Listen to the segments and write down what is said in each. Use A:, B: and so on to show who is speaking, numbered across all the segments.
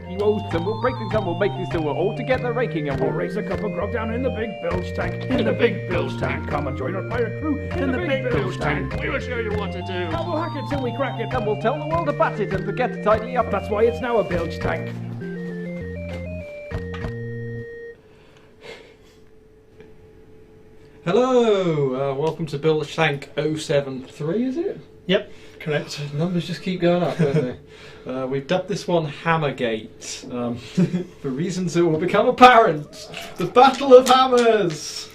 A: You oats, and we'll break things and we'll make things till we're all together raking, and
B: We'll raise a cup of grog down in the big bilge tank. In the big bilge tank. Come and join our pirate crew in the big bilge tank.
C: We will show you what to do.
B: Come, we'll hack it till we crack it.
A: and we'll tell the world about it and forget to tidy up.
B: That's why it's now a bilge tank.
D: Hello, welcome to Bilge Tank 073, is it?
E: Yep, correct.
D: Numbers just keep going up, don't they? We've dubbed this one Hammergate, for reasons that will become apparent. The Battle of Hammers!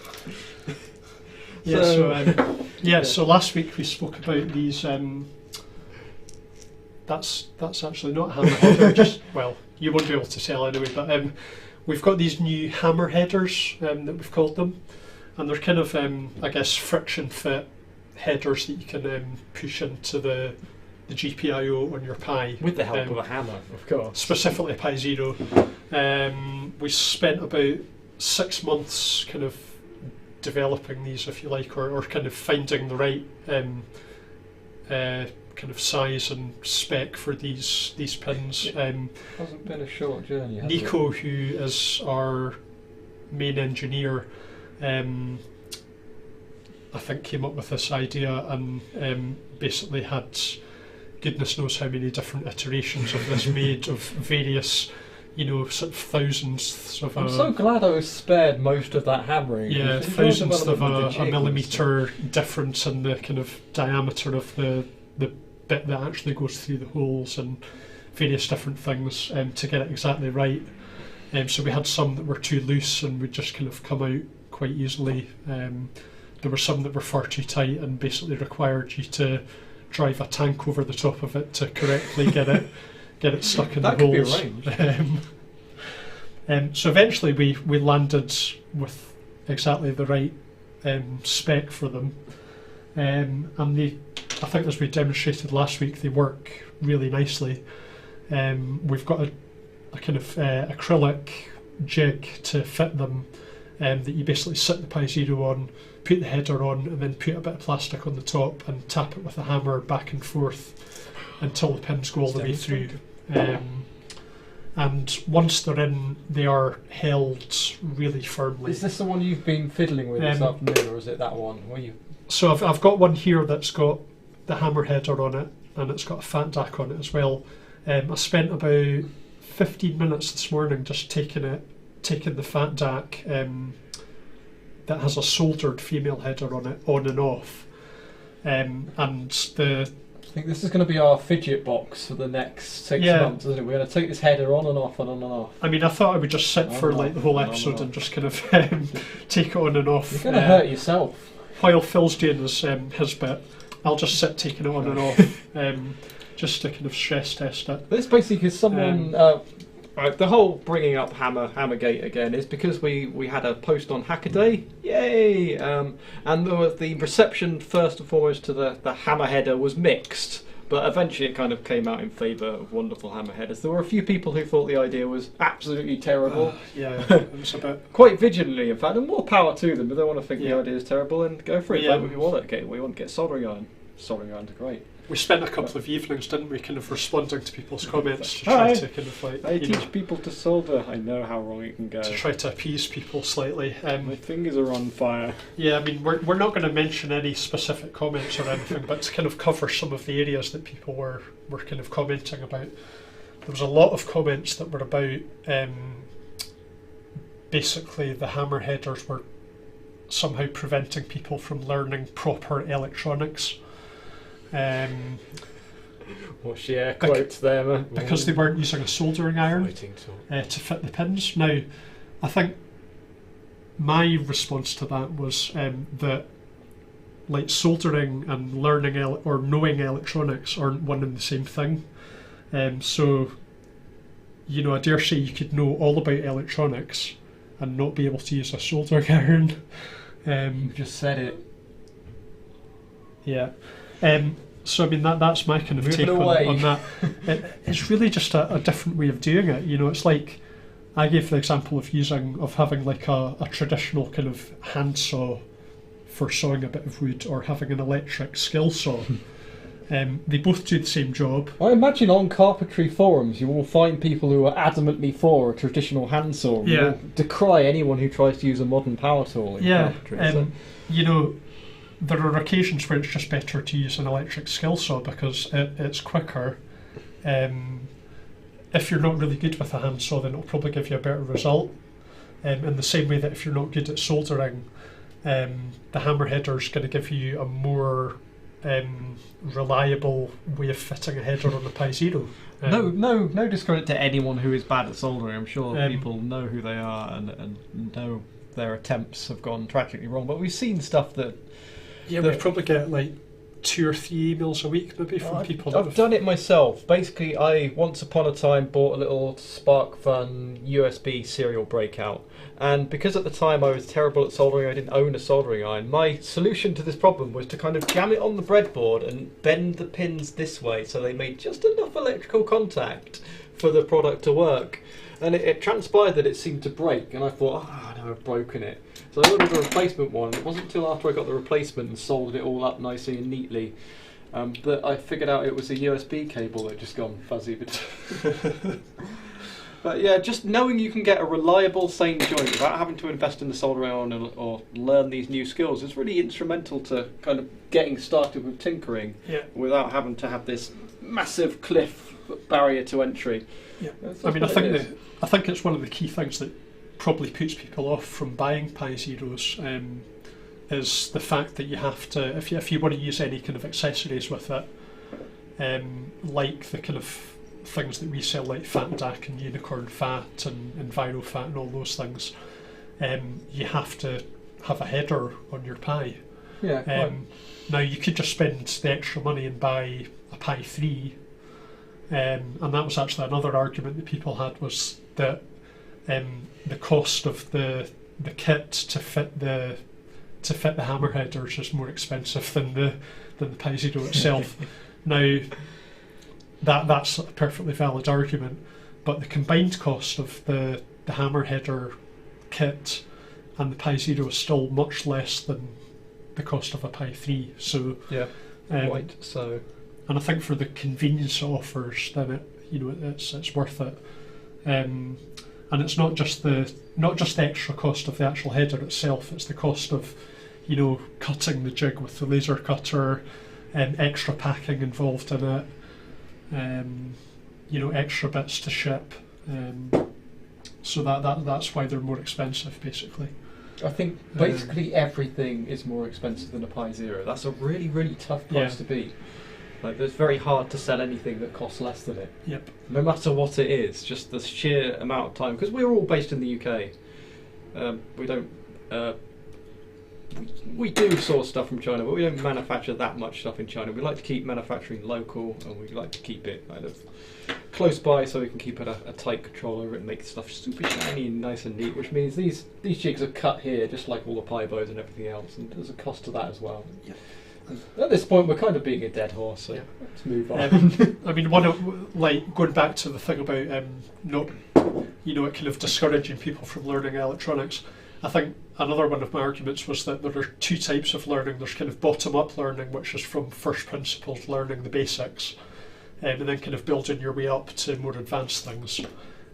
E: So last week we spoke about these. That's actually not a hammer header. Just you won't be able to tell anyway. But we've got these new hammer headers that we've called them, and they're kind of I guess friction fit headers that you can push into the GPIO on your Pi
D: With the help of a hammer, of course.
E: specifically Pi Zero. We spent about 6 months kind of developing these, if you like, or kind of finding the right kind of size and spec for these pins.
D: Hasn't been a short journey, has
E: Nico, who is our main engineer, I think came up with this idea and basically had goodness knows how many different iterations of this made of various, sort of thousands of.
D: I'm so glad I was spared most of that hammering.
E: Yeah,
D: It's
E: thousands of
D: development
E: a
D: jigs.
E: millimetre difference in the kind of diameter of the bit that actually goes through the holes and various different things to get it exactly right. So we had some that were too loose and would just kind of come out quite easily. There were some that were far too tight and basically required you to drive a tank over the top of it to correctly get it stuck in
D: That
E: the
D: could be
E: holes. So eventually we landed with exactly the right spec for them, and I think as we demonstrated last week, they work really nicely. We've got a kind of acrylic jig to fit them, that you basically sit the Pi Zero on, put the header on, and then put a bit of plastic on the top and tap it with a hammer back and forth until the pins go all the way through. And once they're in, they are held really firmly.
D: Is this the one you've been fiddling with this afternoon, or is it that one?
E: So I've got one here that's got the hammer header on it, and it's got a fat DAC on it as well. I spent about 15 minutes this morning just taking the fat DAC that has a soldered female header on it, on and off. And
D: I think this is going to be our fidget box for the next 6 months, isn't it? We're going to take this header on and off and on and off.
E: I mean, I thought I would just sit for like the whole episode and just kind of take it on and off.
D: You're going to hurt yourself.
E: While Phil's doing his bit, I'll just sit taking it on and off, just to kind of stress test it.
D: This basically is someone. The whole bringing up Hammergate again is because we had a post on Hackaday, yay! And the reception first and foremost to the hammer header was mixed, but eventually it kind of came out in favour of wonderful hammer headers. There were a few people who thought the idea was absolutely terrible.
E: It was a bit
D: quite vigilantly, in fact, and more power to them. But they want to think the idea is terrible and go for it.
E: Yeah.
D: We want to get soldering iron. Soldering irons are great.
E: We spent a couple of evenings, didn't we, kind of responding to people's comments to try to kind of like...
C: I teach people to solder. I know how wrong it can go.
E: To try to appease people slightly.
C: My fingers are on fire.
E: Yeah, I mean, we're not going to mention any specific comments or anything, but to kind of cover some of the areas that people were kind of commenting about. There was a lot of comments that were about basically the hammer headers were somehow preventing people from learning proper electronics.
D: Quotes there,
E: because they weren't using a soldering iron to fit the pins. Now, I think my response to that was that like soldering and learning or knowing electronics aren't one and the same thing. So, I dare say you could know all about electronics and not be able to use a soldering iron.
D: You just said it.
E: Yeah. So I mean that's my kind of
D: Moving
E: take
D: away.
E: on that. It's really just a different way of doing it. It's like I gave the example of having like a traditional kind of handsaw for sawing a bit of wood, or having an electric skill saw. They both do the same job.
D: I imagine on carpentry forums you will find people who are adamantly for a traditional handsaw.
E: Yeah.
D: You will decry anyone who tries to use a modern power tool in carpentry.
E: You know, there are occasions where it's just better to use an electric skill saw because it's quicker. If you're not really good with a handsaw, then it'll probably give you a better result. In the same way that if you're not good at soldering, the hammer header is going to give you a more reliable way of fitting a header on the Pi Zero.
D: No discredit to anyone who is bad at soldering. I'm sure people know who they are and know their attempts have gone tragically wrong. But we've seen stuff that...
E: Yeah, we probably get like 2 or 3 emails a week maybe from people.
D: I've done it myself. Basically, I once upon a time bought a little SparkFun USB serial breakout. And because at the time I was terrible at soldering, I didn't own a soldering iron, my solution to this problem was to kind of jam it on the breadboard and bend the pins this way so they made just enough electrical contact for the product to work. And it transpired that it seemed to break, and I thought, no, I've broken it. So I ordered a replacement one. It wasn't until after I got the replacement and soldered it all up nicely and neatly that I figured out it was a USB cable that had just gone fuzzy. But yeah, just knowing you can get a reliable, sane joint without having to invest in the soldering iron or learn these new skills is really instrumental to kind of getting started with tinkering without having to have this massive cliff barrier to entry.
E: Yeah. I think it's one of the key things that probably puts people off from buying Pi Zeros is the fact that you have to, if you want to use any kind of accessories with it, like the kind of things that we sell like Fat DAC and Unicorn Fat and EnviroFat and all those things, you have to have a header on your Pi.
D: Yeah.
E: Now you could just spend the extra money and buy a Pi 3, and that was actually another argument that people had, was that the cost of the kit to fit the hammer headers is more expensive than the Pi Zero itself. Now that's a perfectly valid argument, but the combined cost of the hammer header kit and the Pi Zero is still much less than the cost of a Pi 3. So and I think for the convenience it offers, then it's worth it. And it's not just the extra cost of the actual header itself; it's the cost of cutting the jig with the laser cutter, extra packing involved in it. Extra bits to ship, so that's why they're more expensive, basically.
D: I think basically everything is more expensive than a Pi Zero. That's a really, really tough price to beat. Like, it's very hard to sell anything that costs less than it.
E: Yep.
D: No matter what it is, just the sheer amount of time, because we're all based in the UK. We don't. We do source stuff from China, but we don't manufacture that much stuff in China. We like to keep manufacturing local, and we like to keep it kind of close by so we can keep a tight control over it and make stuff super shiny and nice and neat, which means these jigs are cut here just like all the Pi bows and everything else, and there's a cost to that as well.
E: Yep.
D: At this point we're kind of being a dead horse, so let's move on.
E: I mean, going back to the thing about not, it kind of discouraging people from learning electronics, I think another one of my arguments was that there are 2 types of learning. There's kind of bottom-up learning, which is from first principles, learning the basics, and then kind of building your way up to more advanced things.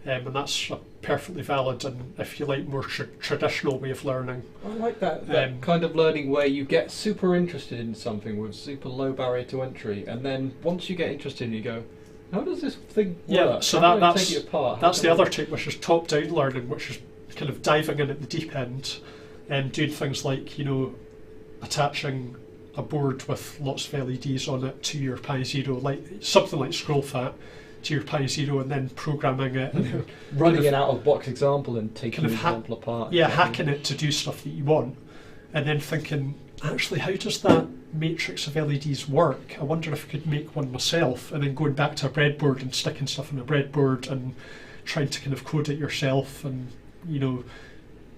E: And that's perfectly valid, and if you like more traditional way of learning.
D: I like that kind of learning where you get super interested in something with super low barrier to entry, and then once you get interested you go, how does this thing work?
E: Yeah, so
D: take it apart?
E: That's the other type, which is top-down learning, which is kind of diving in at the deep end and doing things like, attaching a board with lots of LEDs on it to your Pi Zero, like something like ScrollFat to your Pi Zero, and then programming it and
D: running an out-of-box example and taking the example apart.
E: Yeah, hacking it to do stuff that you want, and then thinking, actually, how does that matrix of LEDs work? I wonder if I could make one myself, and then going back to a breadboard and sticking stuff on a breadboard and trying to kind of code it yourself and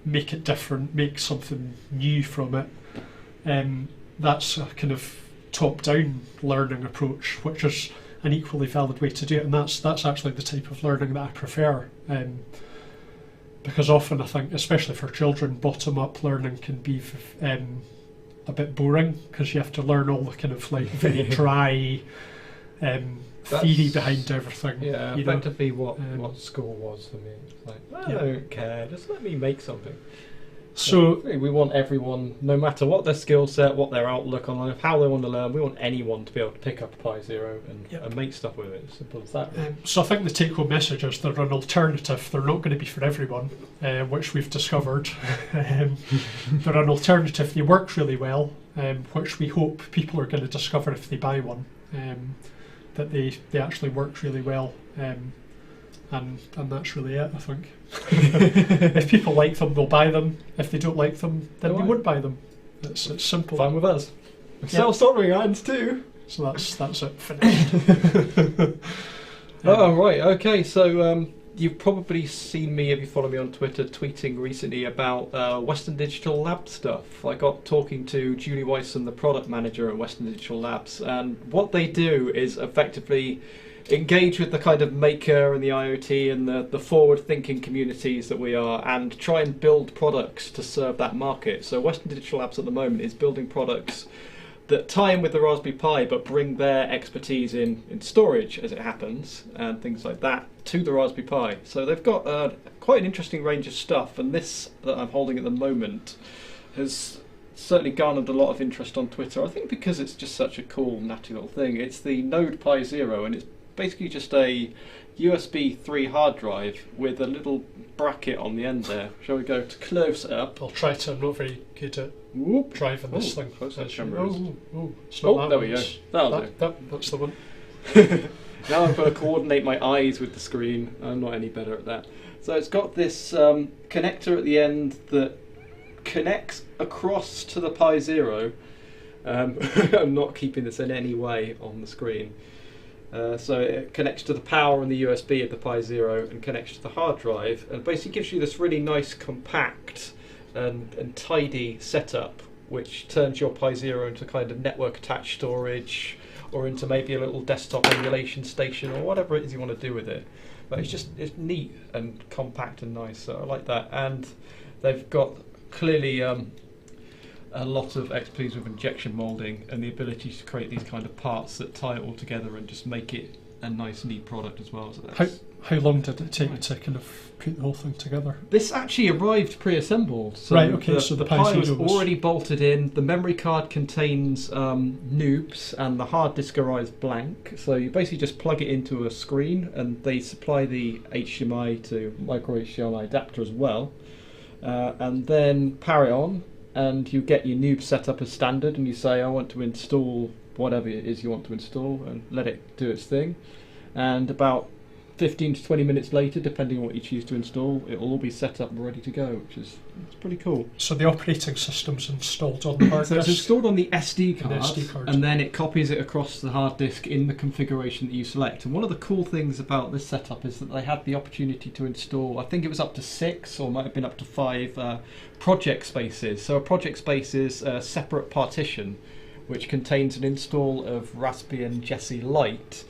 E: make it different, make something new from it. That's a kind of top-down learning approach, which is an equally valid way to do it, and that's actually the type of learning that I prefer. Because often I think, especially for children, bottom-up learning can be a bit boring because you have to learn all the kind of like very dry theory behind everything.
D: Yeah,
E: you know.
D: effectively what school was for me. It's like, I don't care, just let me make something.
E: So
D: we want everyone, no matter what their skill set, what their outlook on life, how they want to learn, we want anyone to be able to pick up a Pi Zero and make stuff with it. Simple as that. Really.
E: So I think the take-home message is they're an alternative. They're not going to be for everyone, which we've discovered. They're an alternative. They work really well, which we hope people are going to discover if they buy one. That they actually work really well. And that's really it, I think. If people like them, they'll buy them. If they don't like them, then they won't buy them. It's simple.
D: Fine with us. Sell soldering irons too.
E: So that's it. Finished.
D: Oh right, okay. So you've probably seen me, if you follow me on Twitter, tweeting recently about Western Digital Lab stuff. I got talking to Julie Wyson, the product manager at Western Digital Labs, and what they do is effectively engage with the kind of maker and the IoT and the forward-thinking communities that we are, and try and build products to serve that market. So Western Digital Labs at the moment is building products that tie in with the Raspberry Pi but bring their expertise in storage, as it happens, and things like that to the Raspberry Pi. So they've got quite an interesting range of stuff, and this that I'm holding at the moment has certainly garnered a lot of interest on Twitter, I think because it's just such a cool, natty little thing. It's the Node Pi Zero, and it's basically just a USB 3 hard drive with a little bracket on the end there. Shall we go to close up?
E: I'll try to. I'm not very good at driving this thing.
D: Close that
E: It's
D: camera.
E: not that
D: there
E: one.
D: we go. That'll do.
E: That's the one.
D: Now I've got to coordinate my eyes with the screen. I'm not any better at that. So it's got this connector at the end that connects across to the Pi Zero. I'm not keeping this in any way on the screen. So it connects to the power and the USB of the Pi Zero and connects to the hard drive, and basically gives you this really nice, compact and tidy setup, which turns your Pi Zero into kind of network attached storage, or into maybe a little desktop emulation station, or whatever it is you want to do with it. But it's neat and compact and nice, so I like that. And they've got clearly a lot of expertise with injection moulding and the ability to create these kind of parts that tie it all together and just make it a nice, neat product as well. So that's
E: How long did it take you to kind of put the whole thing together?
D: This actually arrived pre-assembled. So
E: right, okay, so the
D: Pi was
E: Zero
D: already bolted in. The memory card contains noobs, and the hard disk arrives blank. So you basically just plug it into a screen, and they supply the HDMI to micro HDMI adapter as well. And then power it on, and you get your noob set up as standard, and you say, I want to install whatever it is you want to install, and let it do its thing. And about 15 to 20 minutes later, depending on what you choose to install, it will all be set up and ready to go, which is pretty cool.
E: So the operating system's installed on the hard
D: So
E: disk?
D: it's installed on the SD card,
E: and
D: then it copies it across the hard disk in the configuration that you select. And one of the cool things about this setup is that they had the opportunity to install, I think it was up to 6, or might have been up to 5 project spaces. So a project space is a separate partition which contains an install of Raspbian Jessie Lite.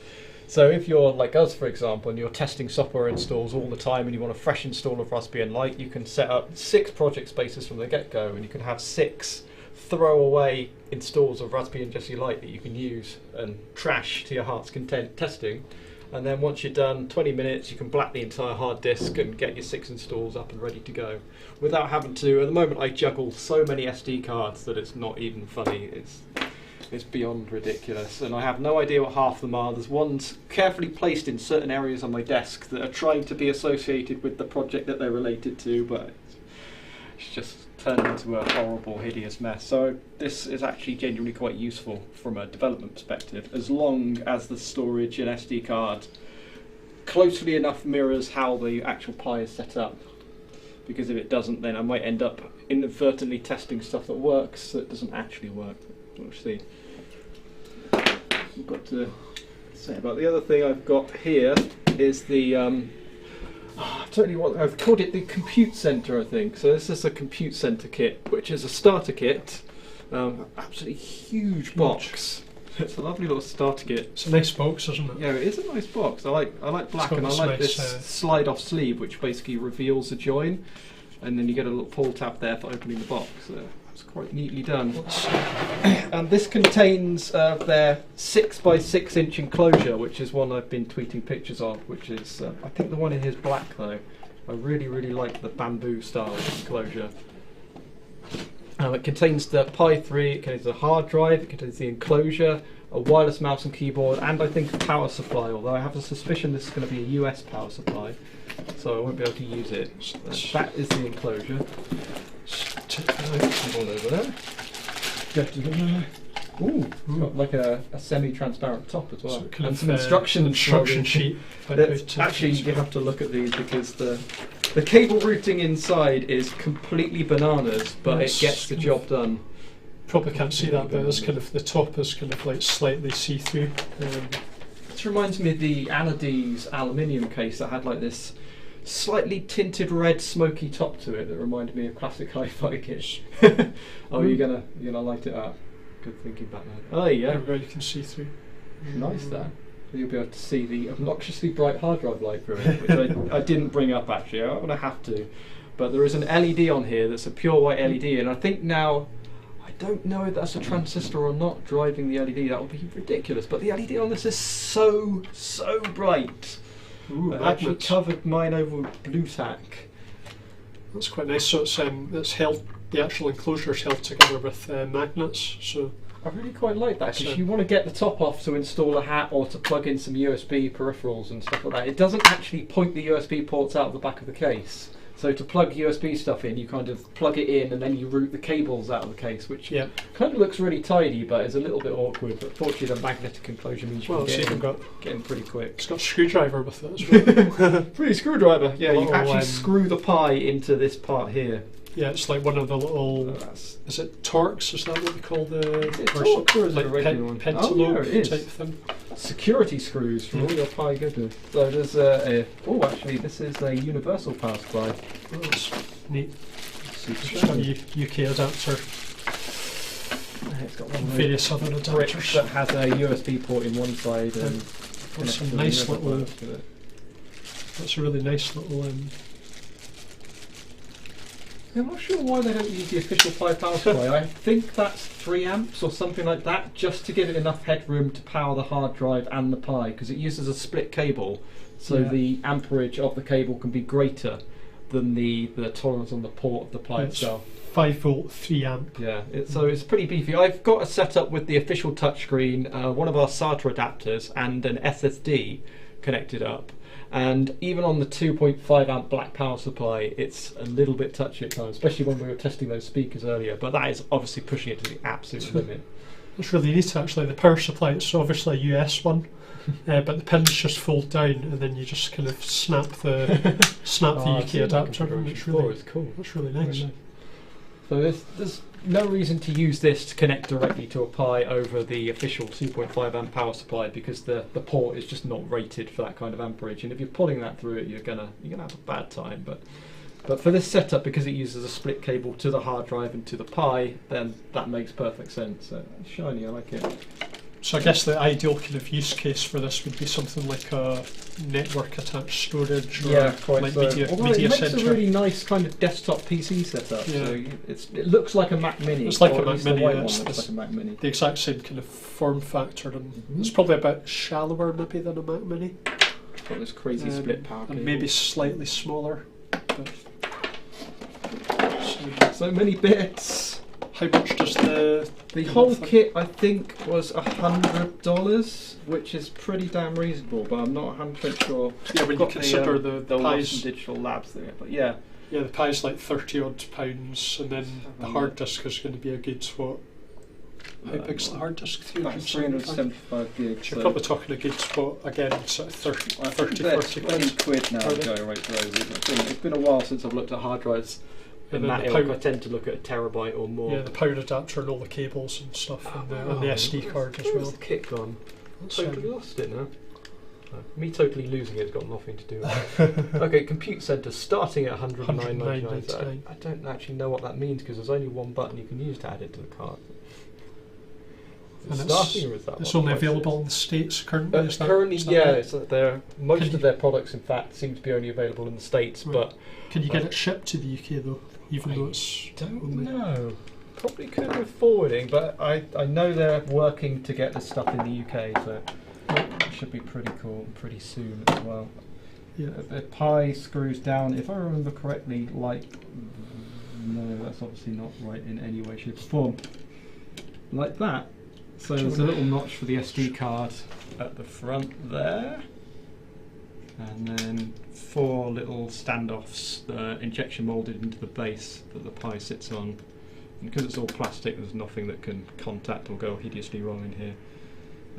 D: So if you're like us, for example, and you're testing software installs all the time and you want a fresh install of Raspbian Lite, you can set up 6 project spaces from the get-go, and you can have 6 throwaway installs of Raspbian Jessie Lite that you can use and trash to your heart's content testing. And then once you're done, 20 minutes, you can black the entire hard disk and get your 6 installs up and ready to go, without having to. At the moment, I juggle so many SD cards that it's not even funny. It's beyond ridiculous, and I have no idea what half of them are. There's ones carefully placed in certain areas on my desk that are trying to be associated with the project that they're related to, but it's just turned into a horrible, hideous mess. So this is actually genuinely quite useful from a development perspective, as long as the storage and SD card closely enough mirrors how the actual Pi is set up. Because if it doesn't, then I might end up inadvertently testing stuff that works that doesn't actually work. We'll see. I've got to say about the other thing I've got here is the I've called it the compute center, I think. So this is a compute center kit, which is a starter kit, absolutely huge box. It's a lovely little starter kit.
E: It's a nice box, isn't it?
D: Yeah, it is a nice box. I like black, and I like this slide off sleeve, which basically reveals the join, and then you get a little pull tab there for opening the box. It's quite neatly done. And this contains their 6x6 inch enclosure, which is one I've been tweeting pictures of, which is, I think the one in here is black though. I really, really like the bamboo style enclosure. It contains the Pi 3, it contains a hard drive, it contains the enclosure, a wireless mouse and keyboard, and I think a power supply, although I have a suspicion this is going to be a US power supply, so I won't be able to use it. That is the enclosure. All over there. Ooh, it's got like a semi-transparent top as well,
E: So
D: and some instruction
E: sheet.
D: Actually, you have to look at these because the cable routing inside is completely bananas, but it gets the job done.
E: Probably can't see that, but it's kind of the top is kind of like slightly see-through.
D: This reminds me of the Anades aluminium case that had like this slightly tinted red smoky top to it that reminded me of classic hi-fi kits. Oh, you're gonna light it up. Good thinking, Batman. Oh yeah,
E: Everywhere you can see through.
D: nice that. You'll be able to see the obnoxiously bright hard drive light through it, which I didn't bring up actually. I'm gonna have to, but there is an LED on here that's a pure white LED, and I think now. I don't know if that's a transistor or not driving the LED. That would be ridiculous. But the LED on this is so bright.
E: Ooh,
D: I actually
E: magnets.
D: covered mine over with blue tack.
E: That's quite nice. So it's held. The actual enclosure is held together with magnets. So
D: I really quite like that because
E: So-
D: you want to get the top off to install a hat or to plug in some USB peripherals and stuff like that. It doesn't actually point the USB ports out of the back of the case. So to plug USB stuff in, you kind of plug it in and then you route the cables out of the case, which
E: yeah.
D: kind of looks really tidy, but is a little bit awkward. But fortunately, the magnetic enclosure means you
E: Well,
D: can
E: it's even got
D: get in pretty quick.
E: it's got a screwdriver with it as well.
D: Free screwdriver. Yeah, you
E: Little,
D: actually screw the Pi into this part here.
E: Yeah, it's like one of the little.
D: That's
E: Is it Torx? Is that what we call the?
D: Is it Torx or is it a regular one?
E: Pentalobe
D: Oh, yeah, it is.
E: type thing.
D: security screws for all your Pi goodness. So there's oh, actually, this is a universal power supply.
E: Oh, that's neat.
D: Super
E: It's got a
D: shiny.
E: UK adapter.
D: It's got one of those
E: Various other
D: bricks
E: adapters.
D: that has a USB port in one side and
E: That's
D: connects
E: some
D: to
E: nice
D: the other
E: little.
D: part with it.
E: That's a really nice little.
D: I'm not sure why they don't use the official Pi power supply. I think that's 3 amps or something like that, just to give it enough headroom to power the hard drive and the Pi, because it uses a split cable, so
E: Yeah.
D: the amperage of the cable can be greater than the tolerance on the port of the Pi
E: It's
D: itself.
E: 5-volt, 3 amp.
D: Yeah, so it's pretty beefy. I've got a setup with the official touchscreen, one of our SATA adapters, and an SSD connected up. And even on the 2.5 amp black power supply, it's a little bit touchy at times, especially when we were testing those speakers earlier. But that is obviously pushing it to the absolute limit.
E: It's really neat actually. The power supply, it's obviously a US one, but the pins just fold down and then you just kind of snap the
D: I've
E: UK
D: seen that
E: adapter. And
D: configuration
E: it's
D: before,
E: really,
D: it's cool.
E: that's really nice.
D: So there's no reason to use this to connect directly to a Pi over the official 2.5 amp power supply, because the port is just not rated for that kind of amperage, and if you're pulling that through it, you're gonna have a bad time. But for this setup, because it uses a split cable to the hard drive and to the Pi, then that makes perfect sense. So it's shiny, I like it.
E: So I guess the ideal kind of use case for this would be something like a network attached storage, or
D: quite
E: like
D: so.
E: media
D: Although it makes
E: center.
D: a really nice kind of desktop PC setup.
E: Yeah.
D: So it looks like a Mac Mini.
E: It's like
D: or
E: a
D: at
E: Mac
D: least
E: Mini,
D: The white
E: yeah,
D: one
E: it's-
D: looks like a Mac Mini.
E: The exact same kind of form factor, and it's probably a bit shallower maybe than a Mac Mini,
D: Got this crazy split power cable.
E: and maybe slightly smaller. But
D: So many bits.
E: how much does the
D: whole kit, I think, was $100, which is pretty damn reasonable, but I'm not 100% sure.
E: Yeah, when you
D: Got
E: consider
D: the
E: the
D: Lost
E: Pi's,
D: Digital Labs thing, but yeah.
E: yeah, the Pi's like £30 odd, and then the hard disk is going to be a good what? How big's the hard disk?
D: 375 gigs.
E: So you're probably talking a good spot again, sort of 30, 40 quid.
D: quid now
E: Are they?
D: going right through. It's been a while since I've looked at hard drives. In
E: And then
D: that
E: the
D: ilk,
E: power-
D: I tend to look at a terabyte or more.
E: Yeah, the power adapter and all the cables and stuff, and the SD card as
D: Where's
E: well.
D: the kit gone?
E: That's,
D: Totally lost it now. Me totally losing it's got nothing to do with it. Okay, compute centre starting at $109.99. So I don't actually know what that means, because there's only one button you can use to add it to the cart.
E: And
D: Starting with that
E: it's
D: one,
E: only
D: price
E: available
D: is.
E: in the States currently. Is that,
D: Currently,
E: is that
D: yeah,
E: right?
D: it's most
E: Can
D: of
E: you-
D: their products, in fact, seem to be only available in the States,
E: Right.
D: but
E: Can you get it shipped to the UK though, even though it's
D: don't
E: only
D: know. probably could with forwarding, but I know they're working to get this stuff in the UK, so it should be pretty cool pretty soon as well.
E: Yeah.
D: The Pi screws down, if I remember correctly, like, no, that's obviously not right in any way, shape or form. Like that. So there's a little notch for the SD card at the front there. And then 4 little standoffs that are injection moulded into the base that the Pi sits on. And because it's all plastic, there's nothing that can contact or go hideously wrong in here.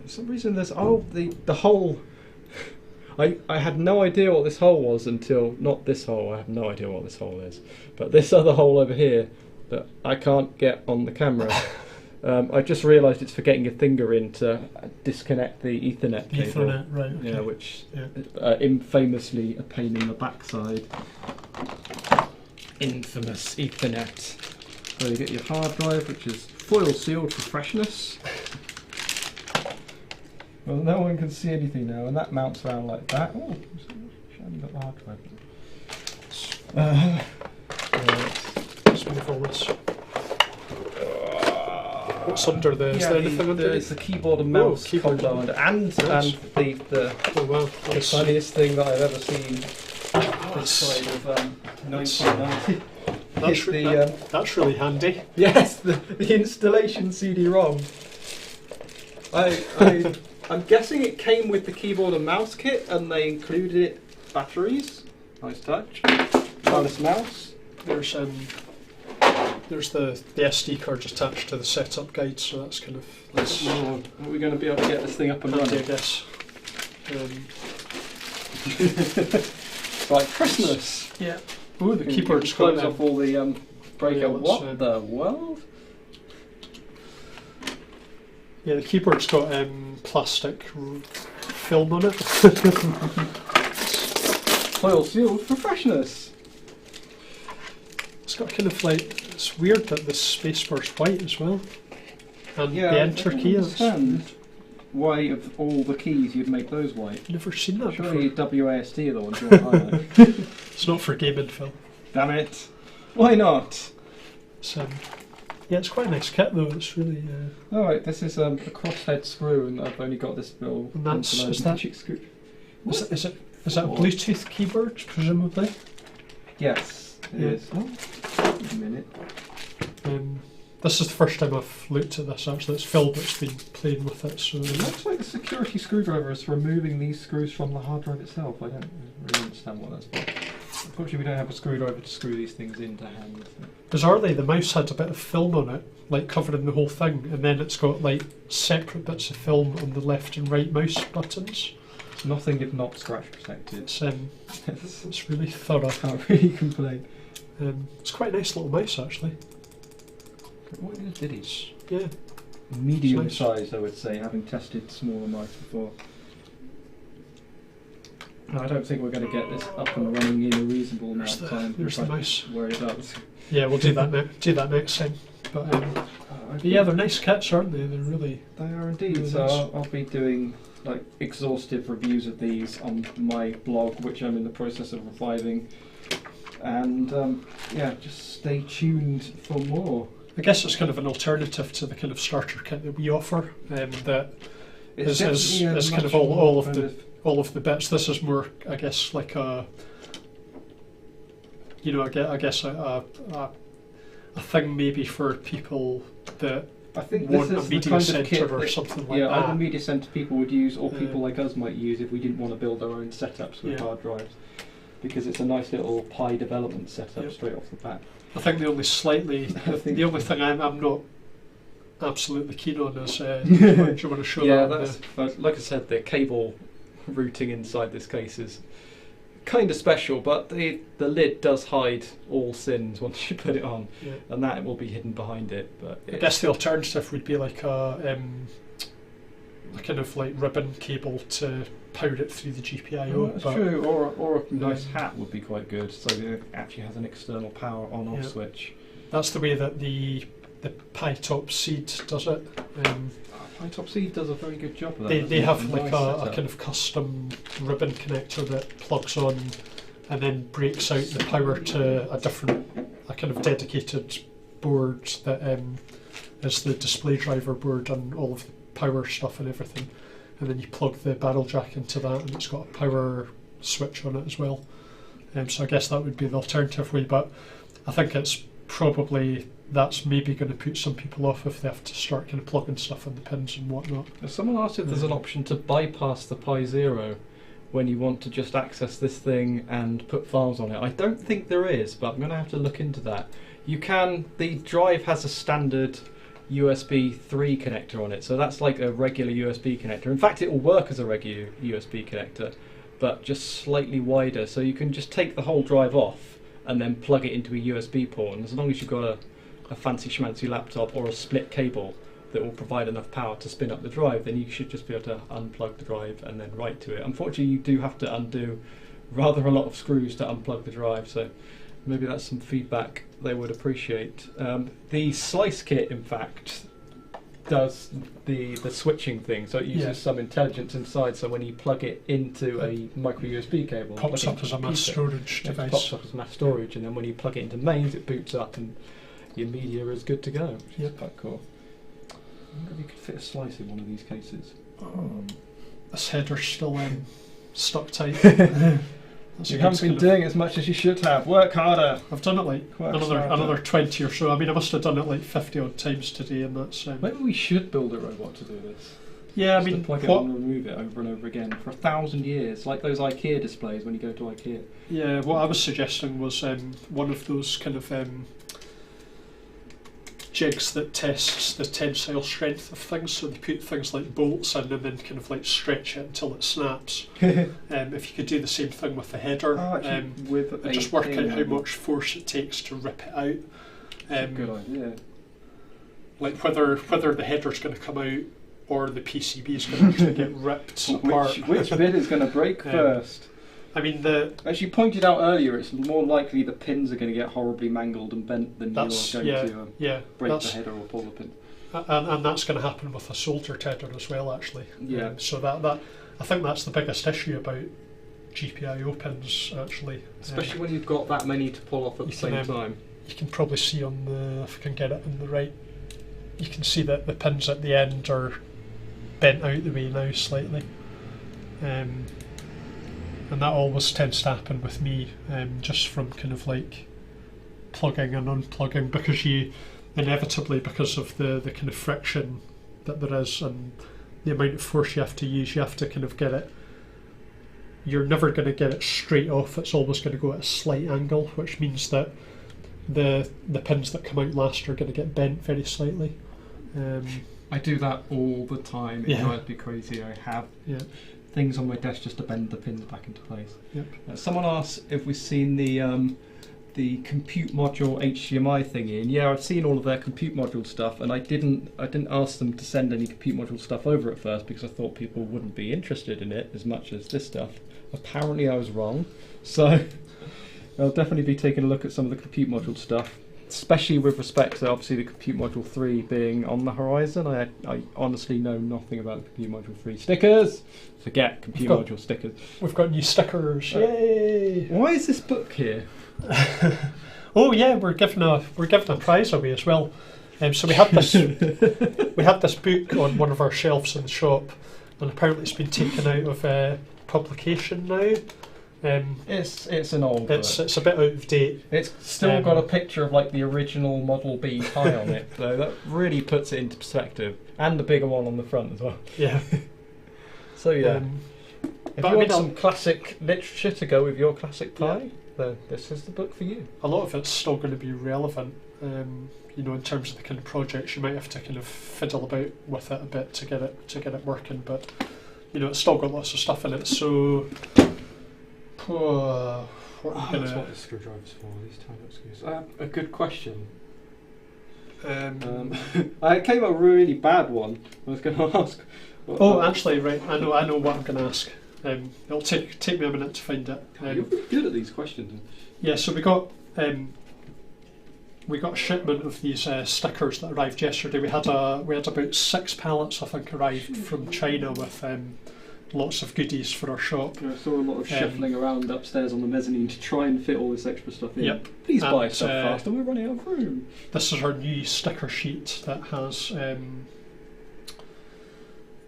D: For some reason there's, the hole. I had no idea what this hole was until, not this hole, I have no idea what this hole is, but this other hole over here that I can't get on the camera. I just realised it's for getting your finger in to disconnect the Ethernet cable.
E: Ethernet, right? Okay.
D: Yeah, which infamously a pain in the backside. Infamous Ethernet. So you get your hard drive, which is foil sealed for freshness. Well, no one can see anything now, and that mounts around like that. Oh, shiny little hard drive.
E: Let's move forwards. What's under there? Is there anything under
D: There's the keyboard and mouse combo, and the
E: oh wow,
D: the funniest thing that I've ever seen outside of 1990.
E: That's really handy.
D: Yes, the installation CD-ROM. I'm guessing it came with the keyboard and mouse kit, and they included batteries. Nice touch. Wireless mouse.
E: There's the SD card attached to the setup guide, so that's kind of
D: Are we going to be able to get this thing up and running?
E: I guess.
D: Like Christmas.
E: Yeah. Oh, the
D: You
E: keyboard's
D: can close
E: got
D: off all the breakout.
E: let's,
D: What the world?
E: yeah, the keyboard's got plastic film on it.
D: Foil sealed for freshness.
E: It's got kind of like, it's weird that the spacebar's white as well. And
D: Yeah,
E: the enter
D: I
E: key
D: don't
E: is.
D: understand why of all the keys you'd make those white.
E: Never seen that
D: Surely
E: before.
D: WASD are the ones you want higher.
E: It's not for gaming, Phil.
D: Damn it. Why not?
E: It's, yeah, it's quite a nice kit though. It's really.
D: Alright, this is a crosshead screw, and I've only got this little
E: And that's-
D: little
E: is that-
D: magic screw.
E: Is that a Bluetooth keyboard, presumably?
D: Yes, it
E: Yeah.
D: is. Oh, wait a minute.
E: This is the first time I've looked at this actually. It's Phil that's been playing with it, so.
D: It looks like the security screwdriver is removing these screws from the hard drive itself. I don't really understand what that's for. Unfortunately, we don't have a screwdriver to screw these things into hand.
E: Bizarrely, the mouse had a bit of film on it, like covering the whole thing, and then it's got like separate bits of film on the left and right mouse buttons.
D: It's nothing if not scratch protected.
E: It's really thorough.
D: Can't really complain.
E: It's quite a nice little mouse actually.
D: What is it?
E: Yeah.
D: Medium
E: It's nice.
D: sized, I would say, having tested smaller mice before. No, I don't think we're going to get this up and running in a reasonable amount of time.
E: There's the mouse.
D: Where it does.
E: Yeah, we'll do that now. Do that next time. But yeah, they're nice kits, aren't they? They're really.
D: They are indeed.
E: Really
D: So
E: nice.
D: I'll be doing like exhaustive reviews of these on my blog, which I'm in the process of reviving. And yeah, just stay tuned for more.
E: I guess it's kind of an alternative to the kind of starter kit that we offer. That is kind of all of the bits. This is more, I guess, like a. I guess a thing maybe for people that
D: I think
E: want
D: this
E: a
D: is the
E: media
D: kind of
E: centre
D: kit
E: or
D: that,
E: something like
D: yeah,
E: that.
D: either media centre people would use, or people like us might use if we didn't want to build our own setups with hard drives, because it's a nice little Pi development setup straight off the bat.
E: I think the only the only thing I'm not absolutely keen on is do you want to show
D: Yeah,
E: that?
D: that's like I said, the cable routing inside this case is kind of special, but the lid does hide all sins once you put it on, and that will be hidden behind it. But
E: I guess the alternative would be like a kind of like ribbon cable to power it through the GPIO.
D: Oh, that's true. Or a nice hat would be quite good, so it actually has an external power on-off switch.
E: That's the way that the Pi Top Seed does it.
D: Pi Top Seed does a very good job of
E: They
D: that.
E: have like a kind of custom ribbon connector that plugs on and then breaks out the power to a kind of dedicated board that is the display driver board and all of the power stuff and everything, and then you plug the barrel jack into that, and it's got a power switch on it as well. So I guess that would be the alternative way, but I think it's probably that's maybe going to put some people off if they have to start kind of plugging stuff in the pins and whatnot.
D: Someone asked if there's an option to bypass the Pi Zero when you want to just access this thing and put files on it. I don't think there is, but I'm going to have to look into that. You can. The drive has a standard USB 3 connector on it, so that's like a regular USB connector. In fact, it will work as a regular USB connector, but just slightly wider, so you can just take the whole drive off and then plug it into a USB port, and as long as you've got a fancy schmancy laptop or a split cable that will provide enough power to spin up the drive, then you should just be able to unplug the drive and then write to it. Unfortunately, you do have to undo rather a lot of screws to unplug the drive, so maybe that's some feedback they would appreciate. The slice kit, in fact, does the switching thing, so it uses some intelligence inside, so when you plug it into a micro USB cable,
E: Pops up as a mass storage device.
D: Pops up as mass storage, and then when you plug it into mains, it boots up and your media is good to go.
E: Yep.
D: Quite cool. I wonder if you could fit a slice in one of these cases.
E: This header's still stuck tight.
D: You haven't been doing as much as you should have. Work harder.
E: I've done it like another 20 or so. I mean, I must have done it like 50 odd times today, and that's.
D: Maybe we should build a robot to do this.
E: Yeah,
D: Just
E: I mean,
D: to plug it and remove it over and over again for 1,000 years, like those IKEA displays when you go to IKEA.
E: Yeah, what I was suggesting was one of those kind of jigs that tests the tensile strength of things. So they put things like bolts in and then kind of like stretch it until it snaps. If you could do the same thing with the header,
D: with
E: just work out how much force it takes to rip it out.
D: That's a good idea.
E: Like whether the header's going to come out or the PCB is going to actually get ripped apart.
D: Which bit is going to break first?
E: I mean,
D: as you pointed out earlier, it's more likely the pins are going to get horribly mangled and bent than you're going to break the header or pull the pin.
E: And that's going to happen with a solder header as well, actually.
D: Yeah.
E: So that I think that's the biggest issue about GPIO pins, actually.
D: Especially when you've got that many to pull off at the same time.
E: You can probably see on the, if I can get it in the right, you can see that the pins at the end are bent out the way now slightly. And that always tends to happen with me, just from kind of like plugging and unplugging, because you inevitably, because of the kind of friction that there is and the amount of force you have to use, you have to kind of get it. You're never going to get it straight off. It's always going to go at a slight angle, which means that the pins that come out last are going to get bent very slightly.
D: I do that all the time. It drives me crazy. I have things on my desk just to bend the pins back into place.
E: Yep.
D: Someone asked if we've seen the compute module HDMI thingy, and yeah, I've seen all of their compute module stuff, and I didn't ask them to send any compute module stuff over at first because I thought people wouldn't be interested in it as much as this stuff. Apparently I was wrong, so I'll definitely be taking a look at some of the compute module stuff, especially with respect to obviously the compute module 3 being on the horizon. I honestly know nothing about the compute module 3 stickers. Forget compute module stickers.
E: We've got new stickers. Yay!
D: Why is this book here?
E: Oh yeah, we're giving a prize away as well. So we had this book on one of our shelves in the shop, and apparently it's been taken out of publication now.
D: It's an old book.
E: It's a bit out of date.
D: It's still got a picture of like the original Model B Pi on it, so that really puts it into perspective, and the bigger one on the front as well.
E: Yeah.
D: So yeah, if you want some classic literature to go with your classic Pi, then this is the book for you.
E: A lot of it's still going to be relevant. In terms of the kind of projects, you might have to kind of fiddle about with it a bit to get it working, but it's still got lots of stuff in it. So. That's
D: what the screwdriver's for, these tiny screws. A good question. I came up with a really bad one. I was going to ask.
E: Actually, right. I know what I'm going to ask. It'll take me a minute to find it.
D: You're pretty good at these questions.
E: Yeah. So we got a shipment of these stickers that arrived yesterday. We had about 6 pallets, I think, arrived from China with lots of goodies for our shop.
D: I saw a lot of shuffling around upstairs on the mezzanine to try and fit all this extra stuff in.
E: Yep.
D: Please buy
E: And,
D: stuff faster, we're running out of room.
E: This is our new sticker sheet that has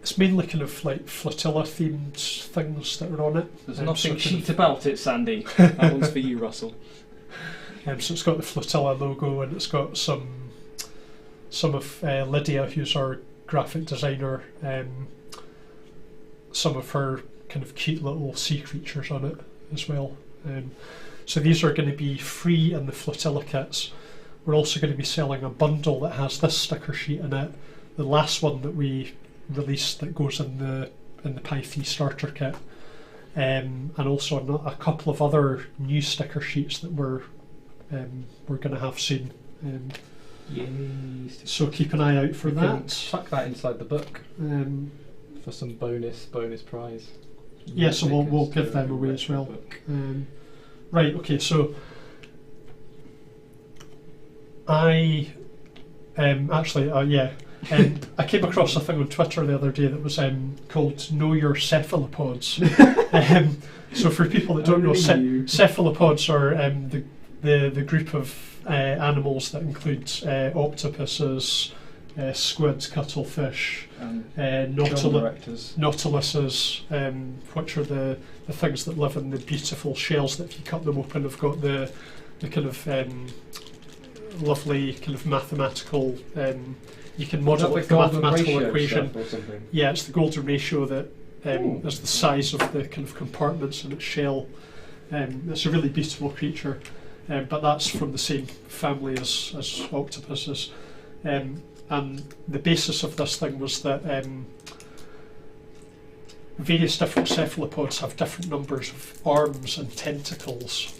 E: it's mainly kind of like flotilla themed things that are on it.
D: There's nothing
E: so
D: cheat about it, Sandy. That one's for you, Russell.
E: So it's got the flotilla logo, and it's got some of Lydia, who's our graphic designer, some of her kind of cute little sea creatures on it as well. So these are going to be free in the flotilla kits. We're also going to be selling a bundle that has this sticker sheet in it, the last one that we released that goes in the Pythie starter kit, and also a couple of other new sticker sheets that we're going to have soon.
D: Yes.
E: So keep an eye out for that.
D: Chuck that inside the book for some bonus prize.
E: Yeah, so we'll give them away as well. Right. Okay. So I I came across a thing on Twitter the other day that was called "Know Your Cephalopods." So for people that don't know, cephalopods are the group of animals that include octopuses, squid, cuttlefish, nautiluses, which are the things that live in the beautiful shells that if you cut them open have got the kind of lovely kind of mathematical, you can model it with a mathematical equation. Yeah, it's the golden ratio that is the size of the kind of compartments in its shell. It's a really beautiful creature, but that's from the same family as octopuses. And the basis of this thing was that various different cephalopods have different numbers of arms and tentacles.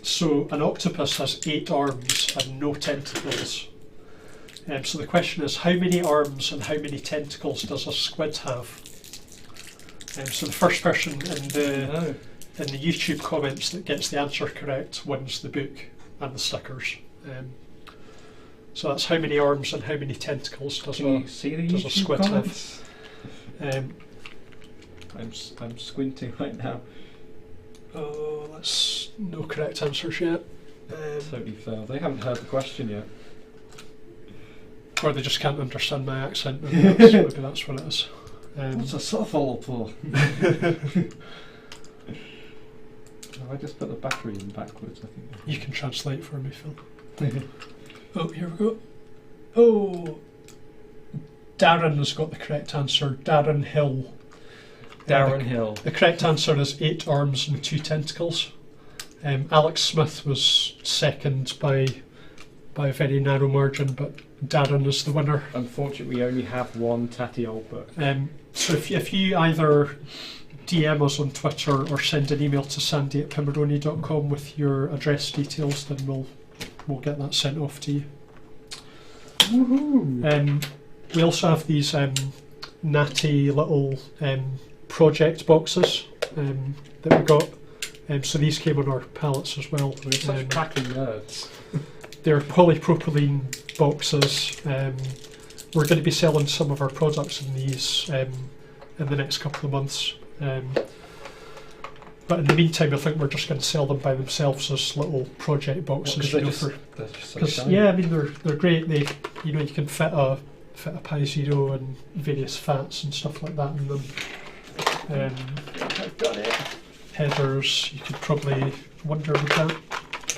E: So an octopus has 8 arms and no tentacles. So the question is, how many arms and how many tentacles does a squid have? So the first person in the YouTube comments that gets the answer correct wins the book and the stickers. So that's how many arms and how many tentacles does a squid have.
D: I'm squinting right now.
E: Oh, that's no correct answers yet.
D: Totally failed. They haven't heard the question yet.
E: Or they just can't understand my accent. Maybe that's what it is.
D: What's a cephalopod? I just put the battery in backwards, I think.
E: You can translate for me, Phil. Oh, here we go. Oh, Darren has got the correct answer. Darren Hill.
D: Hill.
E: The correct answer is 8 arms and 2 tentacles. Alex Smith was second by a very narrow margin, but Darren is the winner.
D: Unfortunately, we only have one tatty old book.
E: So if you either DM us on Twitter or send an email to sandy@pimaroni.com with your address details, then we'll get that sent off to you. Woohoo! We also have these natty little project boxes that we got. So these came on our pallets as well.
D: We're such cracking nerds.
E: They're polypropylene boxes. We're going to be selling some of our products in these in the next couple of months. But in the meantime, I think we're just going to sell them by themselves as little project boxes.
D: They're just so shiny.
E: Yeah, I mean they're great. They, you can fit a Pi Zero and various fats and stuff like that in them.
D: I've got it.
E: Headers. You could probably wonder would that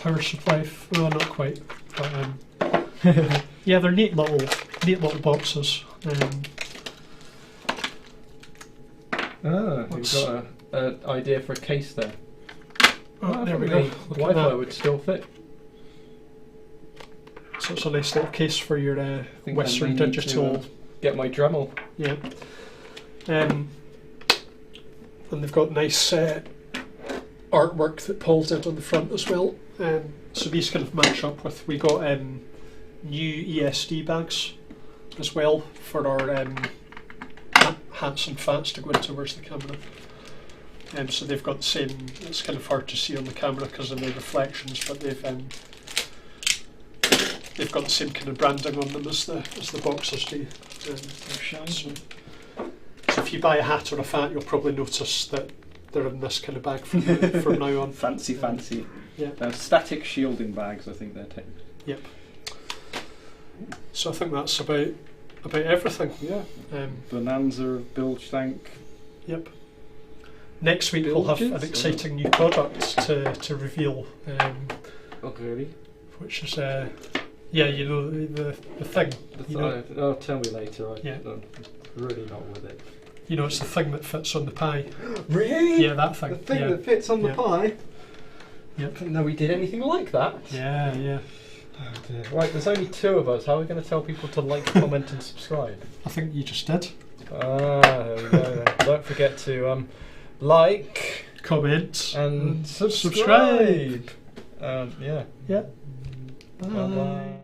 E: power supply. Well, not quite. But yeah, they're neat little boxes.
D: You've got an idea for a case there.
E: Oh, there we go.
D: Wi-Fi would still fit.
E: So it's a nice little case for your Western Digital.
D: Get my Dremel.
E: Yeah. And they've got nice artwork that Paul did on the front as well. So these kind of match up with. We got new ESD bags as well for our hats and fats to go into. Where's the camera? So they've got the same. It's kind of hard to see on the camera because of the reflections, but they've got the same kind of branding on them as the boxes do. So if you buy a hat or a fat, you'll probably notice that they're in this kind of bag from now on.
C: Fancy.
E: Yeah.
C: Static shielding bags, I think they're technically.
E: Yep. So I think that's about everything.
C: Yeah.
E: Um,
C: Bonanza Bilge tank.
E: Yep. Next week we'll have an
C: Bilges,
E: exciting new product to reveal.
C: Oh, really?
E: Which is the thing.
C: Tell me later. I'm really not with it.
E: You know, it's the thing that fits on the pie.
D: Really?
E: Yeah, that thing.
D: The thing
E: yeah.
D: that fits on the
E: Yeah.
D: pie?
E: Yep.
D: I didn't know we did anything like that.
E: Yeah.
D: Oh dear. Right, there's only 2 of us. How are we going to tell people to like, comment and subscribe?
E: I think you just did.
D: There we go then. Don't forget to like,
E: Comment
D: and
E: subscribe.
D: Yeah.
E: Yeah.
D: Bye-bye.